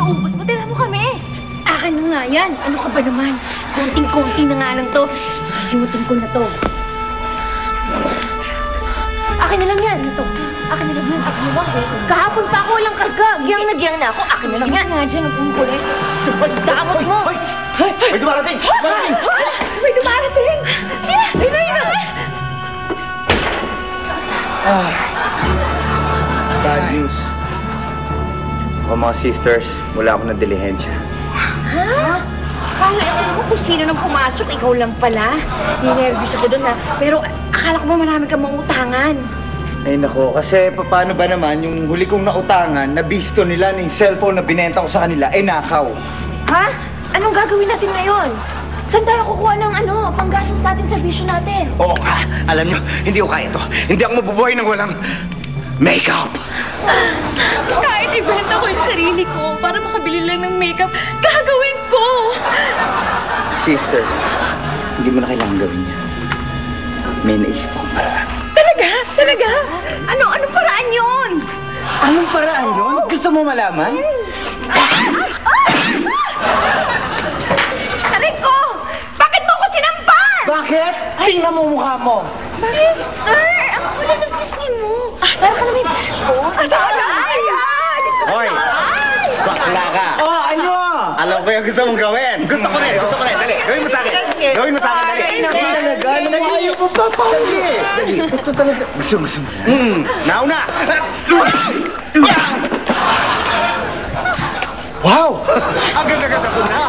maubos mo. Tira mo kami. Akin na nga yan. Ano ka ba naman? Konting-konti na nga lang to. Sisimutin ko na to. Akin na lang yan. Ito. Akin na lang yan. Akin na lang. Kahapon pa ako walang karga. Giyang na giyang na ako. Akin na lang yan. Nga dyan ang pumukulit. Stupid damot mo. Hoy! May dumarating! Dumarating! May dumarating! Bad news. O mga sisters, wala akong nadilihensya. Ha? Ewan ko kung sino nang pumasok. Ikaw lang pala. Ninervous ako doon ha. Pero akala ko ba marami kang mautangan? Ay nako, kasi paano ba naman yung huli kong nautangan na bisto nila ng cellphone na binenta ko sa kanila ay nakaw. Ha? Anong gagawin natin ngayon? Saan tayo kukuha ng panggastos natin sa bisyo natin? Oo nga, alam nyo, hindi ko kaya ito. Hindi ako mabubuhay ng walang makeup. Kahit ibenta ko yung sarili ko para makabili lang ng makeup, gagawin ko! Sisters, hindi mo na kailangan gawin yan. May naisip akong paraan. Talaga? Talaga? Anong paraan yun? Anong paraan yun? Gusto mo malaman? Aray ko! Bakit mo ako sinampan? Bakit? Tingnan mo mukha mo. Sister! Ang wala ng pisngi mo. Para ka na may blush ko. Talaga? Hoy! Bakla ka! Oh, ano? Alam ko yung gusto mong gawin. Gusto ko rin. Dali, gawin mo sa akin. Gawin mo sa akin, dali. Talaga? Ano mo ayaw mo papahuli? Dali, ito talaga. Gusto mo. Nauna! Wow! Ang ganda-ganda ko na.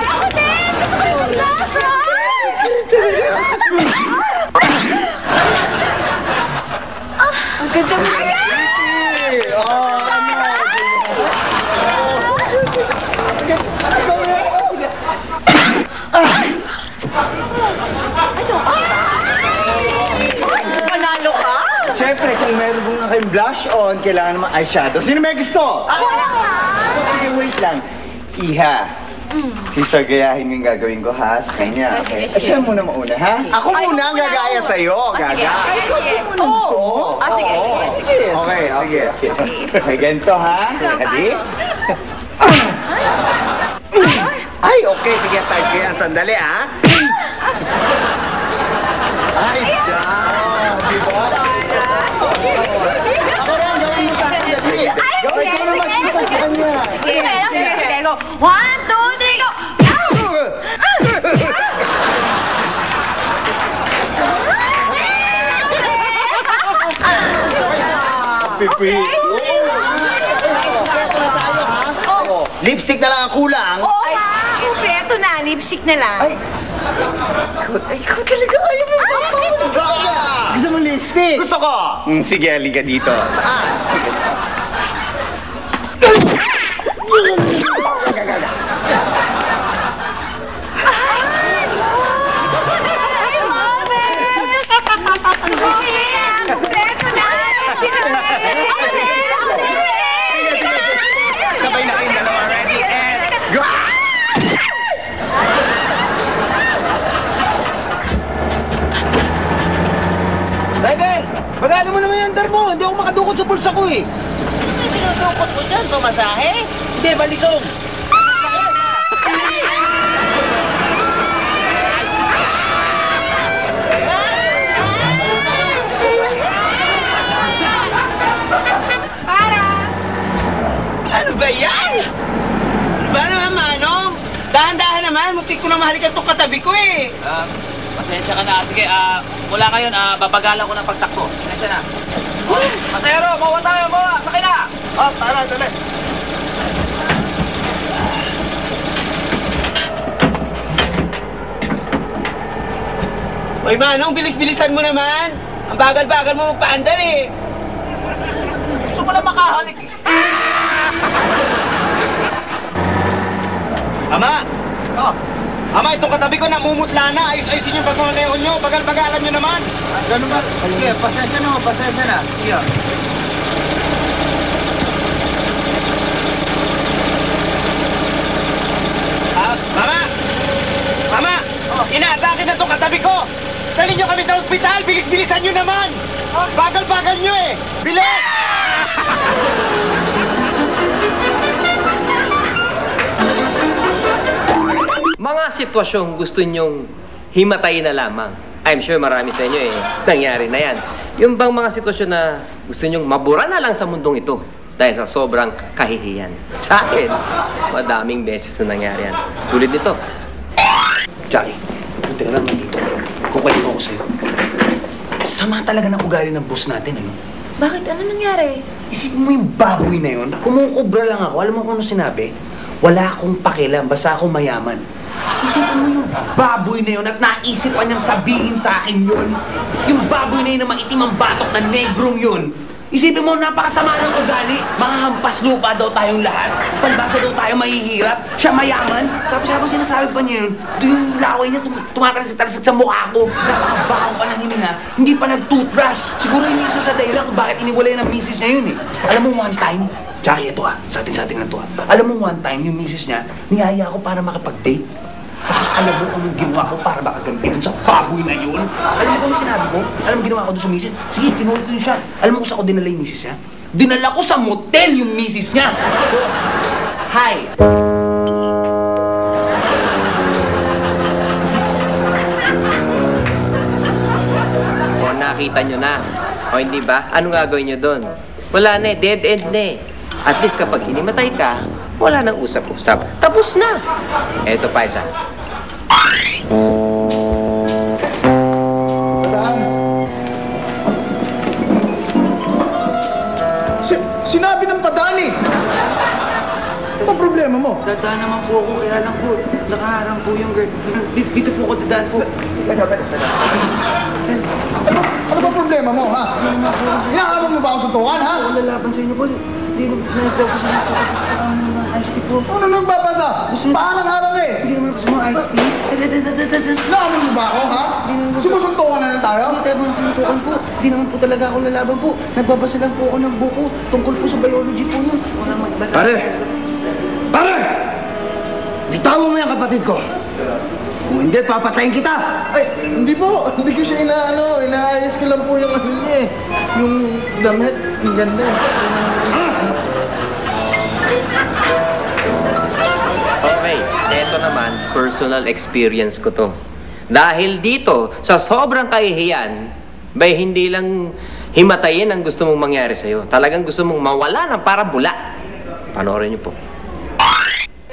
Ako din! Gusto ko yung blush, Ang ganda mo. Panalo ka? Siyempre, kung meron mong kayong blush on, kailangan naman eyeshadow. Sino may gusto? Sige, wait lang. Iha. Sister, gayahin mo yung gagawin ko, ha? Sa kanya, okay? Siya muna mauna, ha? Ako muna ang gagaya sa'yo, gaga. Oo. Sige. Sige. Okay, sige. Okay, ganito, ha? Ready? Ay, okay. Sige, type ko yan. Sandali, ha? Ay, down. Di ba? Ako rin, gawin mo sa akin. Dali. Gawin ko naman kita sa kanya. Sige, go. 1, 2, 3, go! Pipi. Lipstick na lang ang kulang. Oo nga! Kumpleto na, lipstick na lang. Ay, ikaw talaga ayaw mo Gaya! Gusto mo lipstick? Gusto ko! Sige, halika dito. Saan? Sabay na kayong dalawa. Ready and go! Driver, magkano mo naman yung andar mo? Hindi ako makadukot sa bulsa ko eh. Ano tinutukot mo dyan? Pumasahe? Hindi, balisong. Ano ba yan? Ba naman, Manong? Dahan-dahan naman. Muntik ko na mahalikan itong katabi ko eh. Pasensya ka na. Sige, mula ngayon, babagalan ko ng pagtakbo. Pasensya na. Pasero, mawa tayo, mawa! Sakay na! Tara, dali. Uy, Manong, bilis-bilisan mo naman. Ang bagal-bagal mo magpaandar eh. Gusto ko lang makahalik eh. Ama! Ama, itong katabi ko namumutla na. Ayos-ayusin yung pagmamaneho nyo. Bagal-bagalan nyo naman. Ganun ba? Sige, pasensya na. Sige. Mama! Mama! Inaatake na itong katabi ko. Dali nyo kami sa ospital. Bilis-bilisan nyo naman. Bagal-bagal nyo eh. Bilis! sitwasyong gusto nyong himatayin na lamang? I'm sure marami sa inyo nangyari na yan. Yung bang mga sitwasyon na gusto nyong mabura na lang sa mundong ito dahil sa sobrang kahihiyan? Sa akin, madaming beses na nangyari yan. Tulad nito. Jackie, punti ka lang dito. Kukulit ako sa'yo. Sama talaga ng ugali ng boss natin, ano? Bakit? Ano nangyari? Isipin mo yung baboy na yun, kumukubra lang ako. Alam mo kung ano sinabi? Wala akong pakialam, basta ako mayaman. Isipin mo yung baboy na yun at naisip pa niyang sabihin sa akin yun. Yung baboy na yun na maitim ang batok na negrong yun. Isipin mo, napakasama ng ugali. Mahahampas lupa daw tayong lahat. Palbasa daw tayo mahihirap. Siya mayaman. Tapos habang sinasabi pa niya yun, ito yung laway niya tumatalsik-talsik sa mukha ko. Napakabaho pa ng hininga. Hindi pa nag-toothbrush. Siguro hindi isa sa dahilan kung bakit iniwalay ng misis niya yun eh. Alam mo one time, Jackie, ito sa ating na to Alam mo one time, yung misis niya, niyaya ako para makapag-date. Tapos alam mo anong ginawa ko para makaganti dun sa baboy na yun? Alam mo kung ano sinabi ko? Alam mo ginawa ko dun sa misis? Sige, kinulit ko yun siya. Alam mo kung saan ko dinala yung misis niya? Dinala ko sa motel yung misis niya! Hi! O, nakita nyo na. O, hindi ba? Anong gagawin nyo doon? Wala na dead end na At least kapag hinimatay ka, wala nang usap-usap. Tapos na! Eto pa isa. Sinabi ng padaan eh! Ano ba problema mo? Dadaan naman po ako, kaya lang po, nakaharang po yung girl. Dito po ako dadaan po. Teka. Ano ba problema mo, ha? Hinahabang mo ba ako suntukan, ha? Ako lalaban sa inyo po. Hindi ko nag-focus na po sa mga iced tea po. Ano nagbabasa? Paano ang harang eh? Hindi naman po sa mga iced tea. Hinahabang mo ba ako, ha? Sumusuntukan na lang tayo? Hindi tayo mga sinutukan po. Hindi naman po talaga ako lalaban po. Nagbabasa lang po ako ng buko. Tungkol po sa biology po yun. Wala magbasa. Pare! Bitawan mo yung kapatid ko. Kung hindi, papatayin kita! Ay, hindi po. Hindi ko siya inaayos ko lang po yung ano niya eh. Yung damit, ang ganda eh. Okay, eto naman, personal experience ko to. Dahil dito, sa sobrang kahihiyan, bay hindi lang himatayin ang gusto mong mangyari sa'yo. Talagang gusto mong mawala ng para bula. Panoorin niyo po.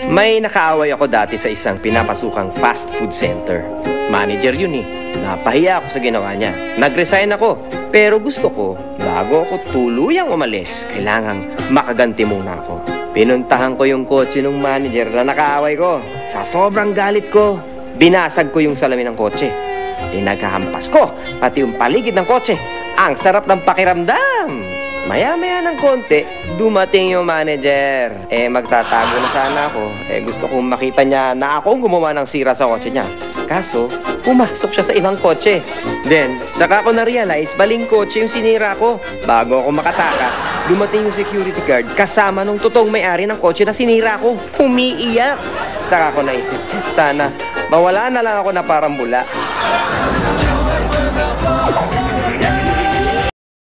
May nakaaway ako dati sa isang pinapasukang fast food center. Manager yun Napahiya ako sa ginawa niya. Nag-resign ako. Pero gusto ko, bago ako tuluyang umalis, kailangang makaganti muna ako. Pinuntahan ko yung kotse ng manager na nakaaway ko. Sa sobrang galit ko, binasag ko yung salamin ng kotse. Pinaghahampas ko, pati yung paligid ng kotse. Ang sarap ng pakiramdam! Maya-maya ng konti, dumating yung manager. Magtatago na sana ako. Gusto kong makita niya na ako gumawa ng sira sa kotse niya. Kaso, pumasok siya sa ibang kotse. Then, saka ko na-realize, baling kotse yung sinira ko. Bago ako makatakas, dumating yung security guard kasama nung totoong may-ari ng kotse na sinira ko. Umiiyak. Saka ko naisip, sana mawala na lang ako na parang bula.